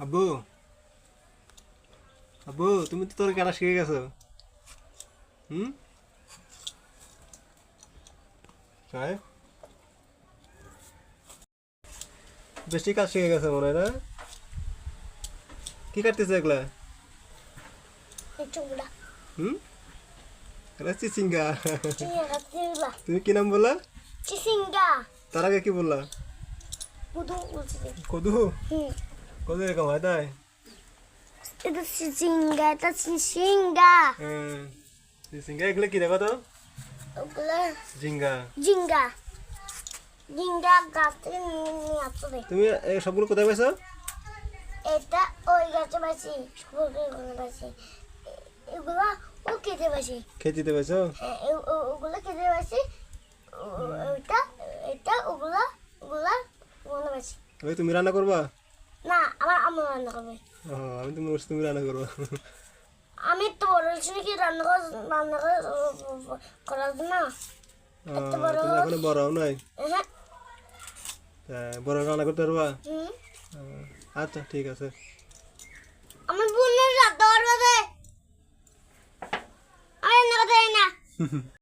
আব্বু আব্বু তুমি তো তোর কাটা শিখে গেছো। হুম সাহেব বেশি কাজ শিখে গেছে মনে হয় না? কি কাটতেছে এগুলা? চুগলা হুম এটা চিচিঙ্গা। চুগলা তুমি কি নাম বললা? চিচিঙ্গা তার আগে কি বললা? বুদু বলছি কদু। কদু এরকম হয় তাই? এটা চিচিঙ্গা হ্যাঁ চিচিঙ্গা এগুলো কি দেখো তো? ওগুলা ঝিঙ্গা। জিঙ্গা জিঙ্গা গাছ থেকে নিয়ে আসবে। তুমি এই সবগুলো কোথায় পেয়েছো? এটা ওই গাছে পাইছি সবুজ পাইছি এগুলা ও কেটে পাইছি। খেতে পেয়েছো? ওগুলা কেটে পাইছি ওইটা এটা ওগুলা ওগুলা ওগুলা পাইছি। ওই তুমি রান্না করবা? না আমার আম্মু রান্না করবে। ও, আমি তো মনে হচ্ছে তুমি রান্না করবা। আমি তো বলেছি কি রান্না করার জন্য এত বড় তুমি এখনো বড় হও নাই? হ্যাঁ বড় রান্না করতে পারবা? হুম আচ্ছা ঠিক আছে। আমি বোনের রাত দেওয়ার বাদে আমি রান্না করতে পারি না।